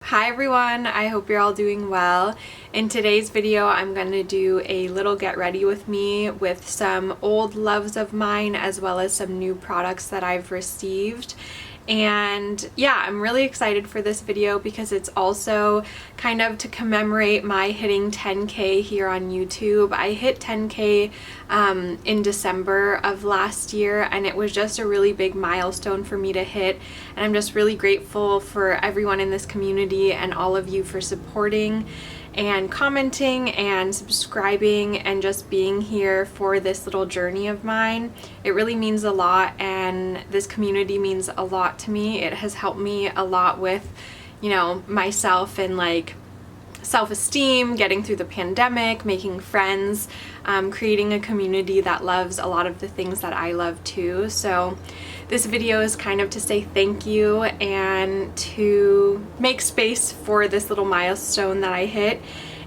Hi everyone, I hope you're all doing well. In today's video, I'm going to do a little get ready with me with some old loves of mine as well as some new products that I've received. And yeah, I'm really excited for this video because it's also kind of to commemorate my hitting 10K here on YouTube. I hit 10K in December of last year, and it was just a really big milestone for me to hit. And I'm just really grateful for everyone in this community and all of you for supporting and commenting and subscribing and just being here for this little journey of mine. It really means a lot, and this community means a lot to me. It has helped me a lot with, you know, myself and like self-esteem, getting through the pandemic, making friends, creating a community that loves a lot of the things that I love too. So this video is kind of to say thank you and to make space for this little milestone that I hit.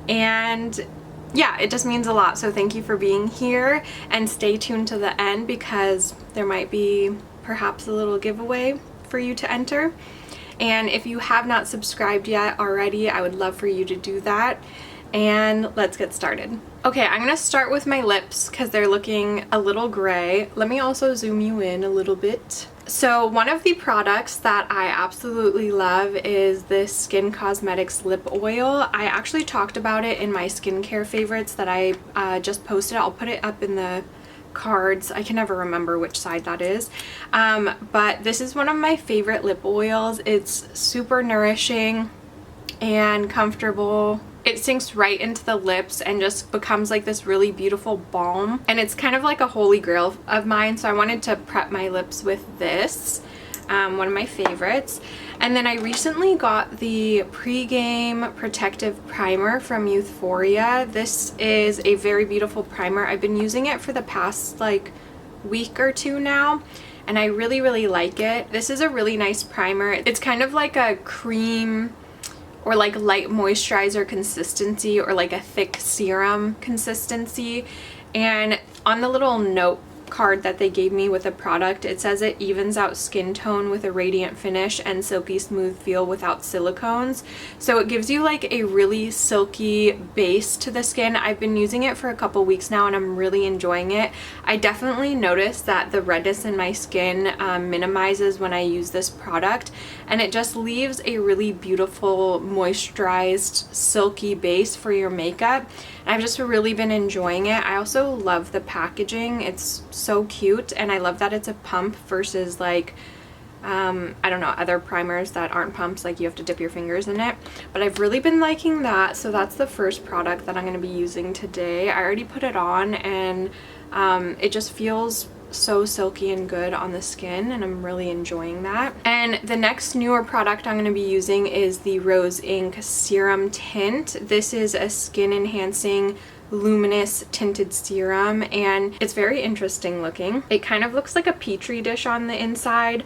And yeah, it just means a lot. So thank you for being here, and stay tuned to the end because there might be perhaps a little giveaway for you to enter. And if you have not subscribed yet already, I would love for you to do that. And let's get started. Okay, I'm gonna start with my lips because they're looking a little gray. Let me also zoom you in a little bit. So one of the products that I absolutely love is this Skin Cosmetics lip oil. I actually talked about it in my skincare favorites that I just posted. I'll put it up in the cards. I can never remember which side that is, but this is one of my favorite lip oils. It's super nourishing and comfortable. It sinks right into the lips and just becomes like this really beautiful balm, and it's kind of like a holy grail of mine, so I wanted to prep my lips with this, one of my favorites. And then I recently got the Pre-Game Protective Primer from Youthforia. This is a very beautiful primer. I've been using it for the past like week or two now, and I really like it. This is a really nice primer. It's kind of like a cream or like light moisturizer consistency, or like a thick serum consistency. And on the little note card that they gave me with the product, it says it evens out skin tone with a radiant finish and silky smooth feel without silicones. So it gives you like a really silky base to the skin. I've been using it for a couple weeks now and I'm really enjoying it. I definitely noticed that the redness in my skin minimizes when I use this product, and it just leaves a really beautiful moisturized silky base for your makeup. And I've just really been enjoying it. I also love the packaging. It's so cute, and I love that it's a pump versus like I don't know, other primers that aren't pumps, like you have to dip your fingers in it. But I've really been liking that, so that's the first product that I'm going to be using today. I already put it on, and it just feels so silky and good on the skin, and I'm really enjoying that. And the next newer product I'm going to be using is the Rose Inc Serum Tint. This is a skin enhancing luminous tinted serum, and it's very interesting looking. It kind of looks like a petri dish on the inside.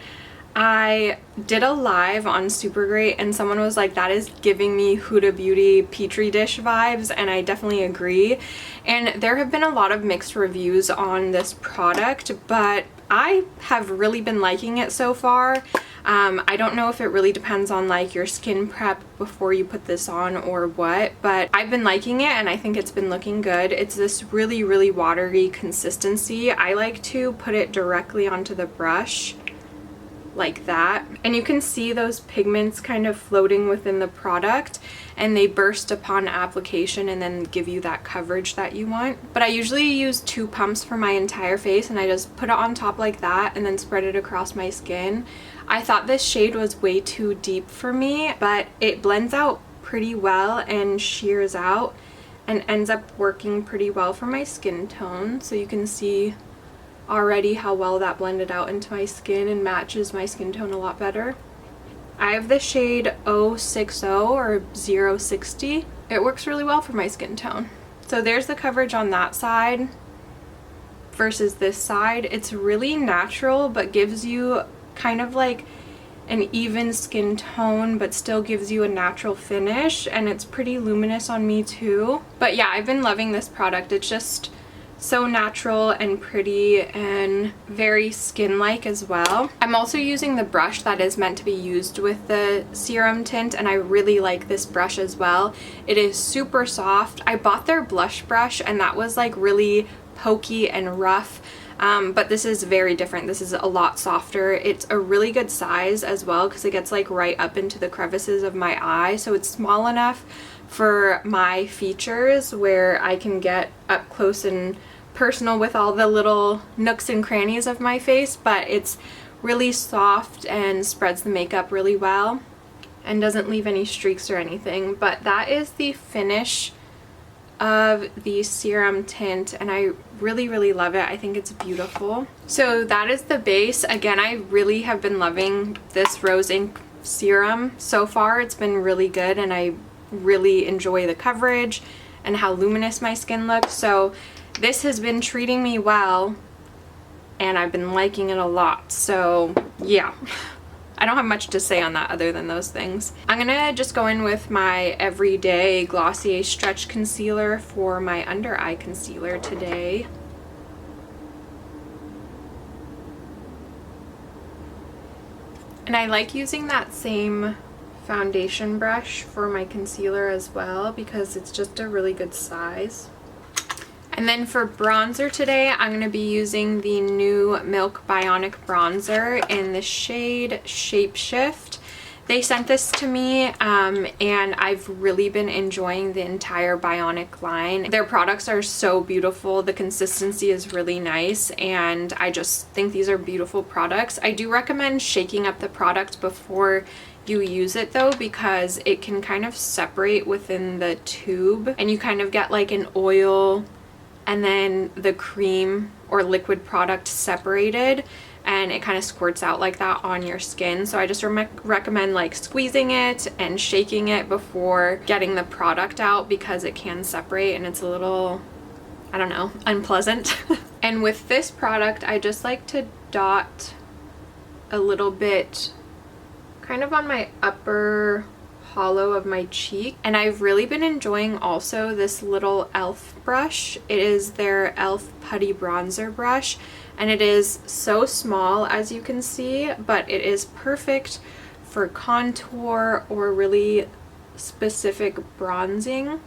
I did a live on Super Great and someone was like, that is giving me Huda Beauty petri dish vibes, and I definitely agree. And there have been a lot of mixed reviews on this product, but I have really been liking it so far. I don't know if it really depends on like your skin prep before you put this on or what, but I've been liking it and I think it's been looking good. It's this really watery consistency. I like to put it directly onto the brush like that, and you can see those pigments kind of floating within the product, and they burst upon application and then give you that coverage that you want. But I usually use 2 pumps for my entire face, and I just put it on top like that and then spread it across my skin. I thought this shade was way too deep for me, but it blends out pretty well and shears out and ends up working pretty well for my skin tone. So you can see already how well that blended out into my skin and matches my skin tone a lot better. I have the shade 060 or 060. It works really well for my skin tone. So there's the coverage on that side versus this side. It's really natural, but gives you kind of like an even skin tone, but still gives you a natural finish, and it's pretty luminous on me too. But yeah, I've been loving this product. It's just so natural and pretty and very skin-like as well. I'm also using the brush that is meant to be used with the serum tint, and I really like this brush as well. It is super soft. I bought their blush brush and that was like really pokey and rough, but this is very different. This is a lot softer. It's a really good size as well because it gets like right up into the crevices of my eye, so it's small enough for my features where I can get up close and personal with all the little nooks and crannies of my face, but it's really soft and spreads the makeup really well and doesn't leave any streaks or anything. But that is the finish of the serum tint, and I really love it. I think it's beautiful. So that is the base. Again, I really have been loving this rose ink serum so far. It's been really good and I really enjoy the coverage and how luminous my skin looks. So this has been treating me well and I've been liking it a lot. So yeah, I don't have much to say on that other than those things. I'm gonna just go in with my everyday Glossier Stretch Concealer for my under eye concealer today. And I like using that same foundation brush for my concealer as well because it's just a really good size. And then for bronzer today, I'm going to be using the new Milk Bionic bronzer in the shade Shapeshift. They sent this to me and I've really been enjoying the entire Bionic line. Their products are so beautiful. The consistency is really nice and I just think these are beautiful products. I do recommend shaking up the product before you use it though, because it can kind of separate within the tube and you kind of get like an oil and then the cream or liquid product separated, and it kind of squirts out like that on your skin. So I just recommend like squeezing it and shaking it before getting the product out because it can separate and it's a little, I don't know, unpleasant. And with this product, I just like to dot a little bit kind of on my upper hollow of my cheek. And I've really been enjoying also this little e.l.f. brush. It is their e.l.f. Putty Bronzer brush, and it is so small as you can see, but it is perfect for contour or really specific bronzing,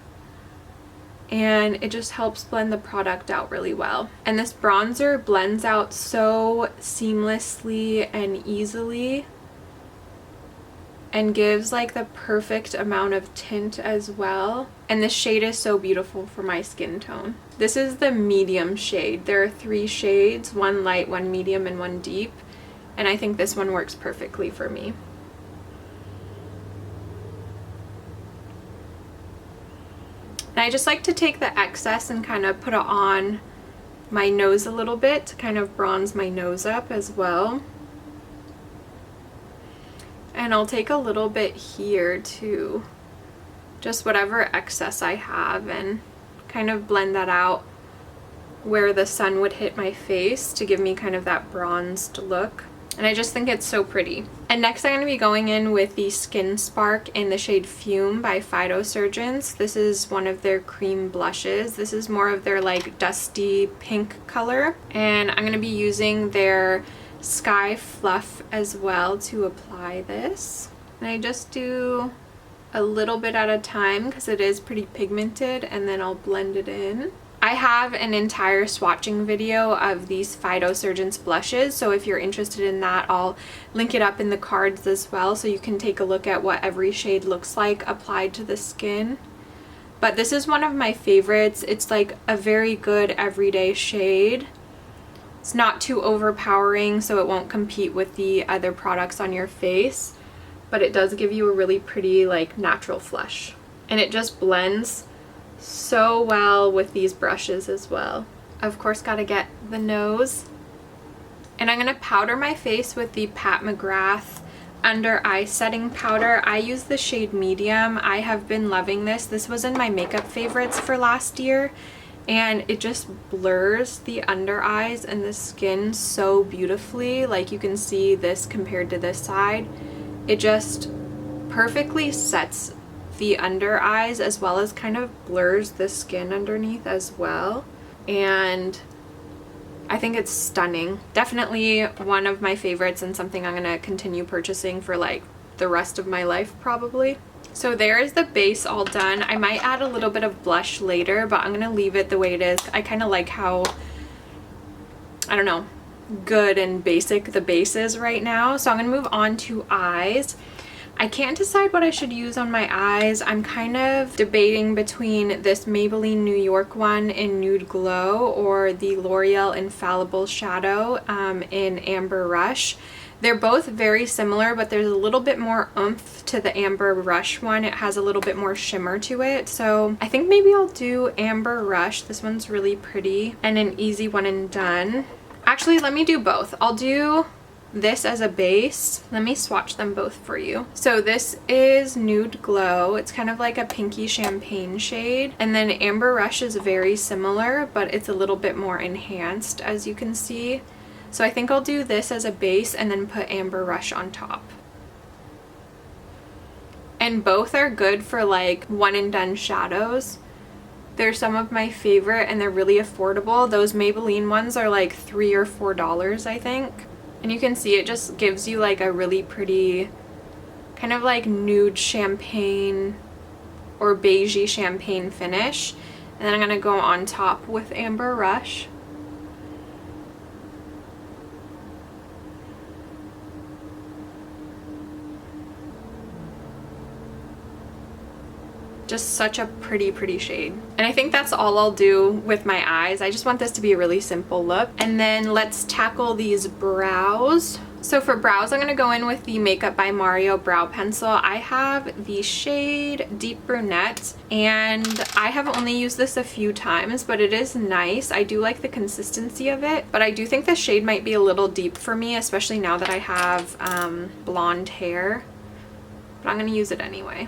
and it just helps blend the product out really well. And this bronzer blends out so seamlessly and easily and gives like the perfect amount of tint as well. And this shade is so beautiful for my skin tone. This is the medium shade. There are 3 shades, one light, one medium, and one deep. And I think this one works perfectly for me. And I just like to take the excess and kind of put it on my nose a little bit to kind of bronze my nose up as well. And I'll take a little bit here too, just whatever excess I have, and kind of blend that out where the sun would hit my face to give me kind of that bronzed look. And I just think it's so pretty. And next I'm going to be going in with the Skin Spark in the shade Fume by Phytosurgence. This is one of their cream blushes. This is more of their like dusty pink color. And I'm going to be using their Sky Fluff as well to apply this. And I just do a little bit at a time because it is pretty pigmented, and then I'll blend it in. I have an entire swatching video of these Phytosurgence blushes, so if you're interested in that, I'll link it up in the cards as well so you can take a look at what every shade looks like applied to the skin. But this is one of my favorites. It's like a very good everyday shade. It's not too overpowering, so it won't compete with the other products on your face, but it does give you a really pretty like natural flush. And it just blends so well with these brushes as well. Of course, gotta get the nose. And I'm gonna powder my face with the Pat McGrath Under Eye Setting Powder. I use the shade Medium. I have been loving this. This was in my makeup favorites for last year, and it just blurs the under eyes and the skin so beautifully. Like you can see this compared to this side. It just perfectly sets the under eyes as well as kind of blurs the skin underneath as well. and I think it's stunning. Definitely one of my favorites and something I'm gonna continue purchasing for like the rest of my life probably. So there is the base all done. I might add a little bit of blush later, but I'm gonna leave it the way it is. I kind of like how, I don't know, good and basic the base is right now. So I'm gonna move on to eyes. I can't decide what I should use on my eyes. I'm kind of debating between this Maybelline New York one in Nude Glow or the L'Oreal Infallible Shadow in Amber Rush. They're both very similar, but there's a little bit more oomph to the Amber Rush one. It has a little bit more shimmer to it. So I think maybe I'll do Amber Rush. This one's really pretty and an easy one and done. Actually, let me do both. I'll do this as a base. Let me swatch them both for you. So this is Nude Glow. It's kind of like a pinky champagne shade. And then Amber Rush is very similar, but it's a little bit more enhanced, as you can see. So I think I'll do this as a base and then put Amber Rush on top. And both are good for like one and done shadows. They're some of my favorite and they're really affordable. Those Maybelline ones are like $3 or $4, I think. And you can see it just gives you like a really pretty kind of like nude champagne or beigey champagne finish. And then I'm going to go on top with Amber Rush. Just such a pretty shade. And I think that's all I'll do with my eyes. I just want this to be a really simple look. And then let's tackle these brows. So for brows, I'm gonna go in with the Makeup by Mario brow pencil. I have the shade Deep Brunette, and I have only used this a few times, but it is nice. I do like the consistency of it, but I do think the shade might be a little deep for me, especially now that I have blonde hair. But I'm gonna use it anyway.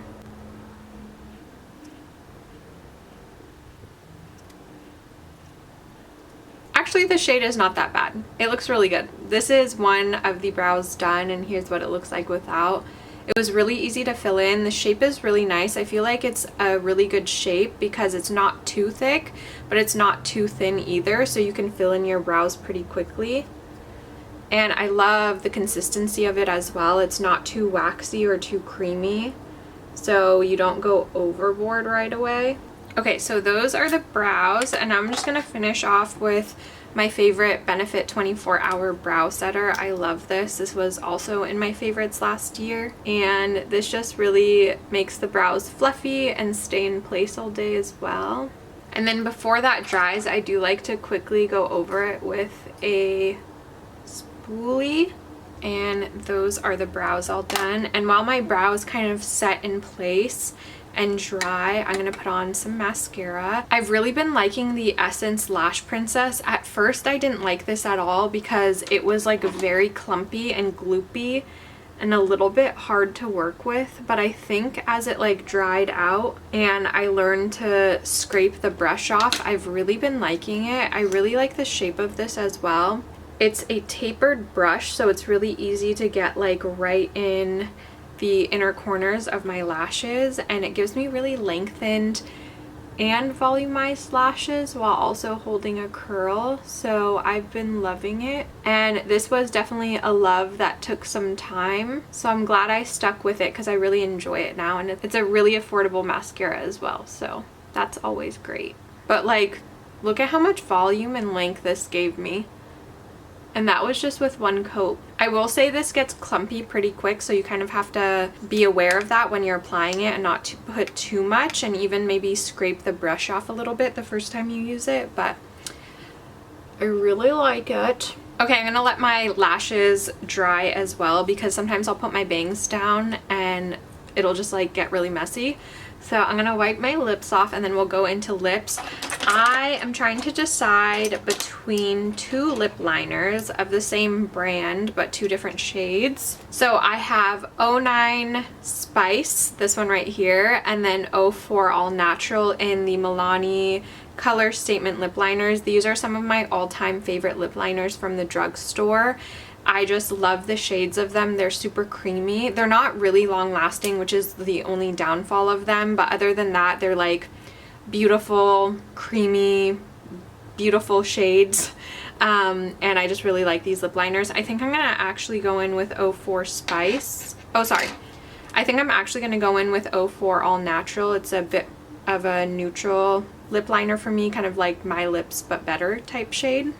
Actually, the shade is not that bad. It looks really good. This is one of the brows done, and here's what it looks like without. It was really easy to fill in. The shape is really nice. I feel like it's a really good shape because it's not too thick, but it's not too thin either, so you can fill in your brows pretty quickly. And I love the consistency of it as well. It's not too waxy or too creamy, so you don't go overboard right away. Okay, so those are the brows, and I'm just gonna finish off with my favorite Benefit 24-Hour Brow Setter. I love this. This was also in my favorites last year, and this just really makes the brows fluffy and stay in place all day as well. And then before that dries, I do like to quickly go over it with a spoolie. And those are the brows all done. And while my brows kind of set in place and dry, I'm gonna put on some mascara. I've really been liking the Essence Lash Princess. At first I didn't like this at all because it was like very clumpy and gloopy and a little bit hard to work with, but I think as it like dried out and I learned to scrape the brush off, I've really been liking it. I really like the shape of this as well. It's a tapered brush, so it's really easy to get like right in the inner corners of my lashes, and it gives me really lengthened and volumized lashes while also holding a curl, so I've been loving it. And this was definitely a love that took some time, so I'm glad I stuck with it because I really enjoy it now, and it's a really affordable mascara as well, so that's always great. But like, look at how much volume and length this gave me. And that was just with one coat. I will say this gets clumpy pretty quick, so you kind of have to be aware of that when you're applying it and not to put too much, and even maybe scrape the brush off a little bit the first time you use it, but I really like it. Okay, I'm gonna let my lashes dry as well because sometimes I'll put my bangs down and it'll just like get really messy. So I'm gonna wipe my lips off and then we'll go into lips. I am trying to decide between two lip liners of the same brand but two different shades. So I have 09 Spice, this one right here, and then 04 All Natural in the Milani Color Statement lip liners. These are some of my all-time favorite lip liners from the drugstore. I just love the shades of them. They're super creamy. They're not really long lasting, which is the only downfall of them, but other than that, they're like beautiful, creamy, beautiful shades. And I just really like these lip liners. I think I'm gonna actually go in with 04 Spice. Oh, sorry. I think I'm actually gonna go in with 04 All Natural. It's a bit of a neutral lip liner for me, kind of like My Lips but better type shade.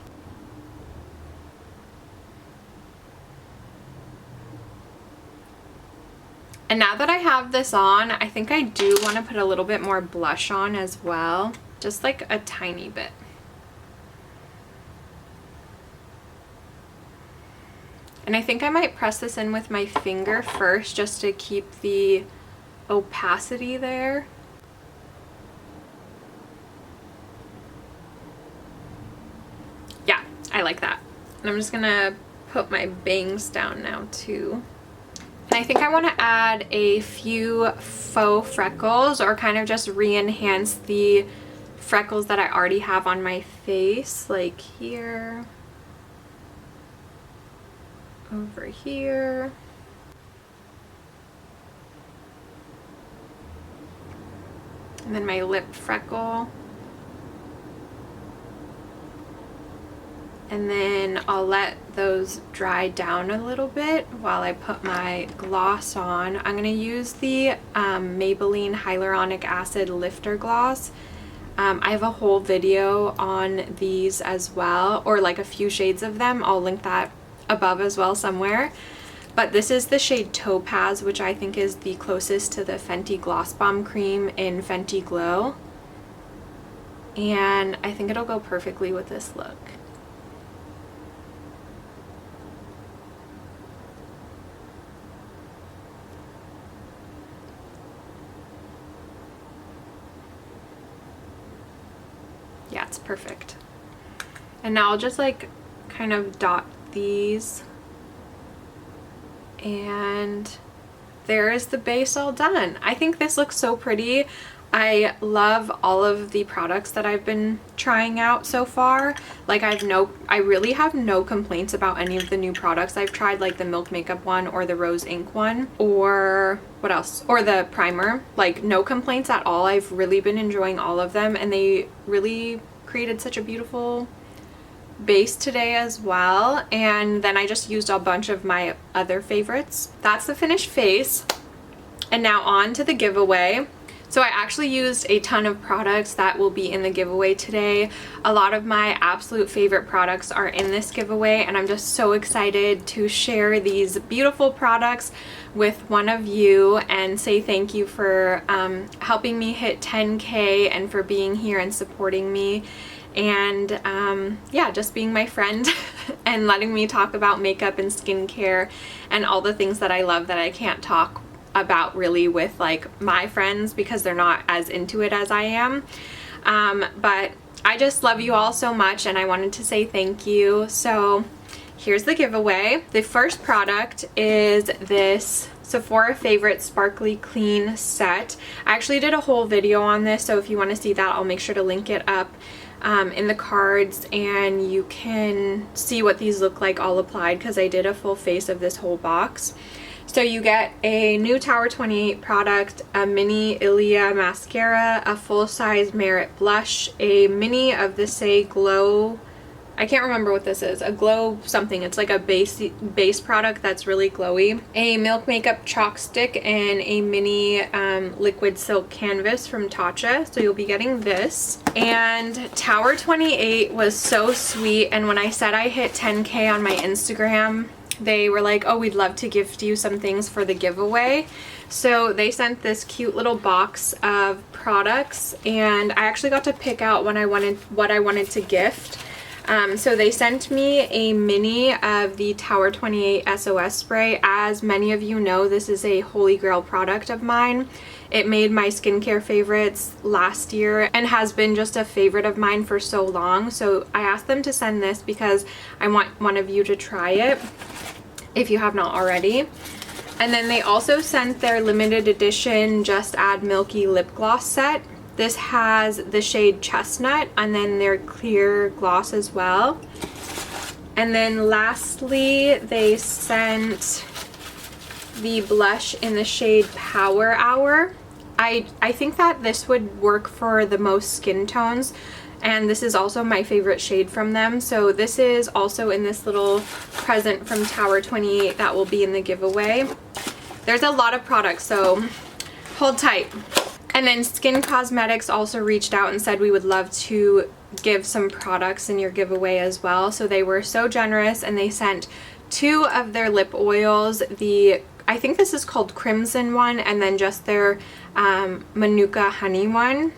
And now that I have this on, I think I do want to put a little bit more blush on as well, just like a tiny bit. And I think I might press this in with my finger first just to keep the opacity there. Yeah, I like that. And I'm just gonna put my bangs down now too. And I think I want to add a few faux freckles, or kind of just re-enhance the freckles that I already have on my face, like here, over here, and then my lip freckle. And then I'll let those dry down a little bit while I put my gloss on. I'm going to use the Maybelline Hyaluronic Acid Lifter Gloss. I have a whole video on these as well, or like a few shades of them. I'll link that above as well somewhere. But this is the shade Topaz, which I think is the closest to the Fenty Gloss Bomb Cream in Fenty Glow. And I think it'll go perfectly with this look. Yeah, it's perfect. And now I'll just like kind of dot these, and there is the base all done. I think this looks so pretty. I love all of the products that I've been trying out so far. Like I really have no complaints about any of the new products I've tried, like the Milk Makeup one or the Rose Ink one, or what else? Or the primer. Like no complaints at all. I've really been enjoying all of them, and they really created such a beautiful base today as well. And then I just used a bunch of my other favorites. That's the finished face. And now on to the giveaway. So I actually used a ton of products that will be in the giveaway today. A lot of my absolute favorite products are in this giveaway, and I'm just so excited to share these beautiful products with one of you and say thank you for helping me hit 10K and for being here and supporting me. And yeah, just being my friend and letting me talk about makeup and skincare and all the things that I love that I can't talk about really with like my friends because they're not as into it as I am. But I just love you all so much, and I wanted to say thank you. So here's the giveaway. The first product is this Sephora Favorite Sparkly Clean Set. I actually did a whole video on this, so if you want to see that, I'll make sure to link it up in the cards, and you can see what these look like all applied because I did a full face of this whole box. So you get a new Tower 28 product, a mini Ilia mascara, a full-size Merit blush, a mini of the Say Glow, I can't remember what this is, a glow something, it's like a base product that's really glowy, a Milk Makeup chalk stick, and a mini liquid silk canvas from Tatcha. So you'll be getting this. And Tower 28 was so sweet, and when I said I hit 10K on my Instagram, they were like, oh, we'd love to gift you some things for the giveaway. So they sent this cute little box of products, and I actually got to pick out what I wanted to gift. So they sent me a mini of the Tower 28 SOS spray. As many of you know, this is a holy grail product of mine. It made my skincare favorites last year and has been just a favorite of mine for so long. So I asked them to send this because I want one of you to try it if you have not already. And then they also sent their limited edition Just Add Milky lip gloss set. This has the shade Chestnut and then their clear gloss as well. And then lastly, they sent the blush in the shade Power Hour. I think that this would work for the most skin tones. and this is also my favorite shade from them. So this is also in this little present from Tower 28 that will be in the giveaway. There's a lot of products, so hold tight. And then Skin Cosmetics also reached out and said we would love to give some products in your giveaway as well. So they were so generous and they sent 2 of their lip oils. I think this is called Crimson one, and then just their Manuka Honey one.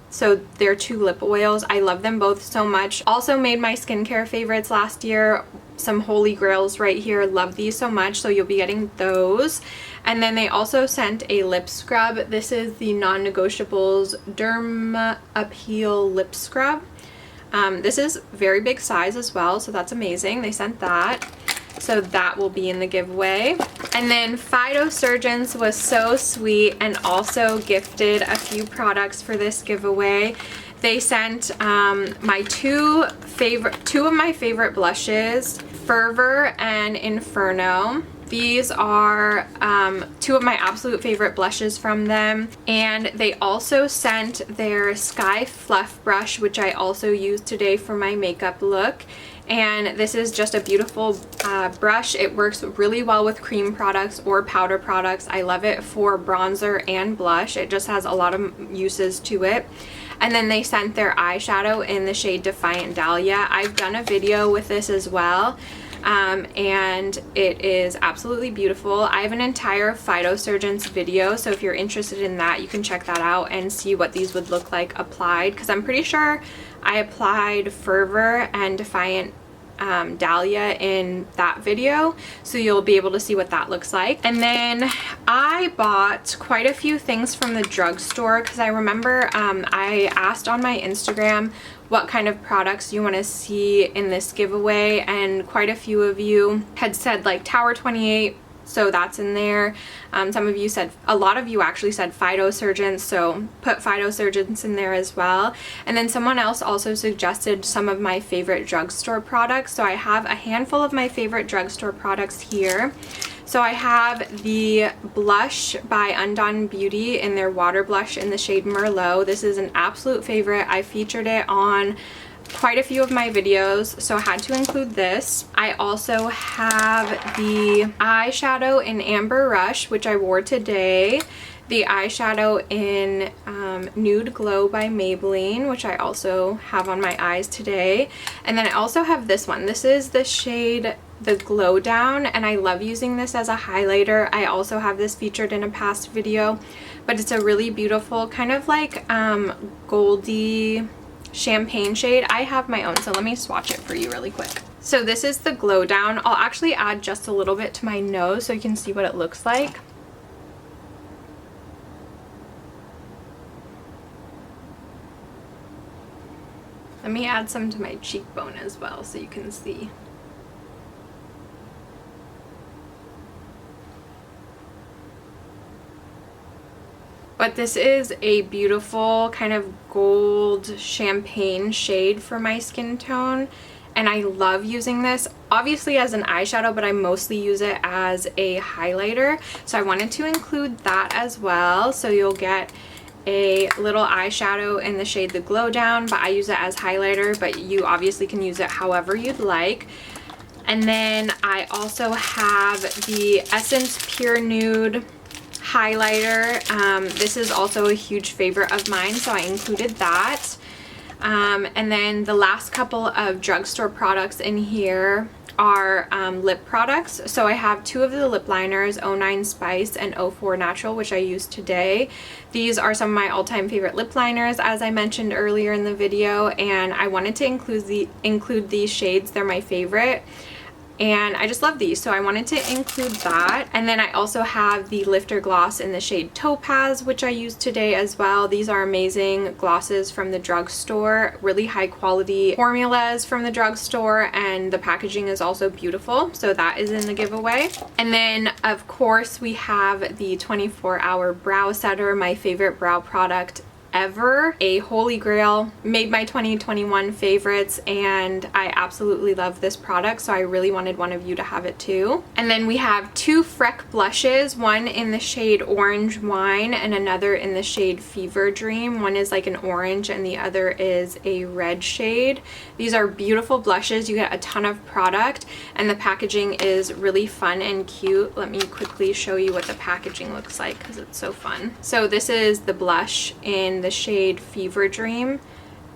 So they're 2 lip oils. I love them both so much. Also made my skincare favorites last year. Some holy grails right here. Love these so much, so you'll be getting those. And then they also sent a lip scrub. This is the Non-Negotiables Derma Appeal Lip Scrub. This is very big size as well, so that's amazing. They sent that. So that will be in the giveaway. And then Phytosurgence was so sweet and also gifted a few products for this giveaway. They sent my two of my favorite blushes, Fervor and Inferno. These are 2 of my absolute favorite blushes from them. And they also sent their Sky Fluff brush, which I also used today for my makeup look. And this is just a beautiful brush. It works really well with cream products or powder products. I love it for bronzer and blush. It just has a lot of uses to it. And then they sent their eyeshadow in the shade Defiant Dahlia. I've done a video with this as well. And it is absolutely beautiful. I have an entire Phytosurgence video, so if you're interested in that, you can check that out and see what these would look like applied, because I'm pretty sure I applied Fervor and Defiant Dahlia in that video, so you'll be able to see what that looks like. And then I bought quite a few things from the drugstore, because I remember I asked on my Instagram what kind of products you want to see in this giveaway, and quite a few of you had said like Tower 28, so that's in there. Some of you said, a lot of you actually said Phytosurgence, so put Phytosurgence in there as well. And then someone else also suggested some of my favorite drugstore products, so I have a handful of my favorite drugstore products here. So I have the blush by Undone Beauty in their water blush in the shade Merlot. This is an absolute favorite. I featured it on quite a few of my videos, so I had to include this. I also have the eyeshadow in Amber Rush, which I wore today. The eyeshadow in Nude Glow by Maybelline, which I also have on my eyes today. And then I also have this one. This is the shade The Glow Down, and I love using this as a highlighter. I also have this featured in a past video, but it's a really beautiful kind of like goldy champagne shade. I have my own, so let me swatch it for you really quick. So this is the Glow Down. I'll actually add just a little bit to my nose so you can see what it looks like. Let me add some to my cheekbone as well so you can see. But this is a beautiful kind of gold champagne shade for my skin tone, and I love using this obviously as an eyeshadow, but I mostly use it as a highlighter, so I wanted to include that as well. So you'll get a little eyeshadow in the shade The Glow Down, but I use it as highlighter, but you obviously can use it however you'd like. And then I also have the Essence Pure Nude highlighter. This is also a huge favorite of mine, so I included that. And then the last couple of drugstore products in here are lip products. So I have 2 of the lip liners, 09 Spice and 04 Natural, which I used today. These are some of my all-time favorite lip liners, as I mentioned earlier in the video, and I wanted to include these shades. They're my favorite, and I just love these, so I wanted to include that. And then I also have the Lifter Gloss in the shade Topaz, which I used today as well. These are amazing glosses from the drugstore, really high quality formulas from the drugstore, and the packaging is also beautiful, so that is in the giveaway. And then of course we have the 24-hour brow setter, my favorite brow product forever. A holy grail, made my 2021 favorites, and I absolutely love this product, so I really wanted one of you to have it too. And then we have two Freck blushes, one in the shade Orange Wine and another in the shade Fever Dream. One is like an orange and the other is a red shade. These are beautiful blushes. You get a ton of product and the packaging is really fun and cute. Let me quickly show you what the packaging looks like because it's so fun. So this is the blush in the shade Fever Dream.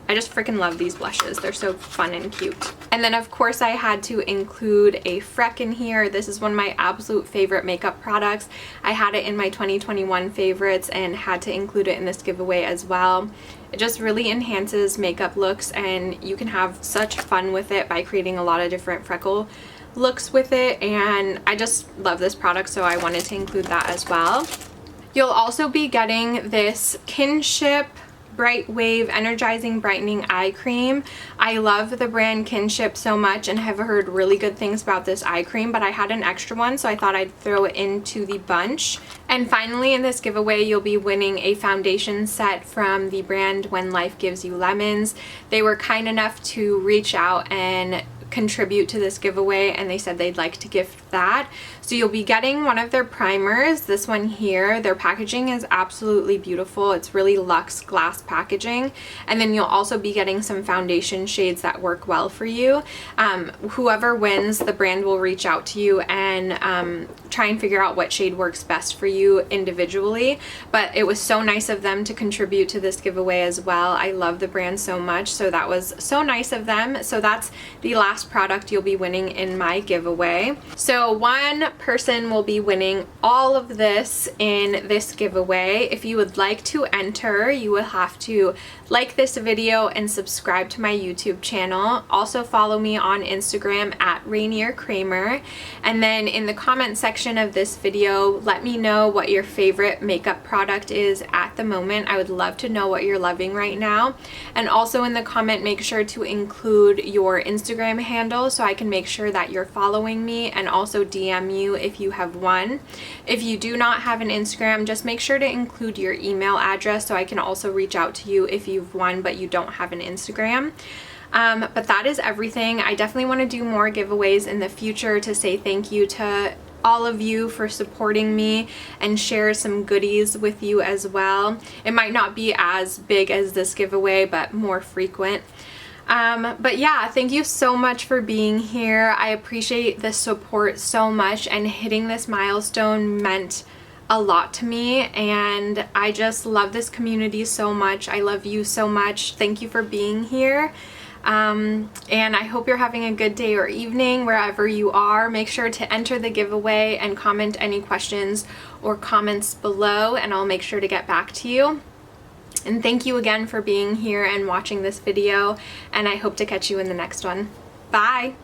I just freaking love these blushes. They're so fun and cute. And then of course I had to include a Freck in here. This is one of my absolute favorite makeup products. I had it in my 2021 favorites and had to include it in this giveaway as well. It just really enhances makeup looks and you can have such fun with it by creating a lot of different freckle looks with it, and I just love this product, so I wanted to include that as well. You'll also be getting this Kinship Bright Wave Energizing Brightening Eye Cream. I love the brand Kinship so much and have heard really good things about this eye cream, but I had an extra one, so I thought I'd throw it into the bunch. And finally, in this giveaway, you'll be winning a foundation set from the brand When Life Gives You Lemons. They were kind enough to reach out and contribute to this giveaway, and they said they'd like to gift that. So you'll be getting one of their primers, this one here. Their packaging is absolutely beautiful. It's really luxe glass packaging. And then you'll also be getting some foundation shades that work well for you. Whoever wins, the brand will reach out to you and try and figure out what shade works best for you individually. But it was so nice of them to contribute to this giveaway as well. I love the brand so much, so that was so nice of them. So that's the last product you'll be winning in my giveaway. So one person will be winning all of this in this giveaway. If you would like to enter, you will have to like this video and subscribe to my YouTube channel. Also follow me on Instagram at Rainier Kramer. And then in the comment section of this video, let me know what your favorite makeup product is at the moment. I would love to know what you're loving right now. And also in the comment, make sure to include your Instagram handle so I can make sure that you're following me, and also DM you if you have won. If you do not have an Instagram, just make sure to include your email address so I can also reach out to you if you've won but you don't have an Instagram. But that is everything. I definitely want to do more giveaways in the future to say thank you to all of you for supporting me and share some goodies with you as well. It might not be as big as this giveaway, but more frequent. But yeah, thank you so much for being here. I appreciate the support so much, and hitting this milestone meant a lot to me, and I just love this community so much. I love you so much. Thank you for being here. And I hope you're having a good day or evening wherever you are. Make sure to enter the giveaway and comment any questions or comments below, and I'll make sure to get back to you. And thank you again for being here and watching this video, and I hope to catch you in the next one. Bye!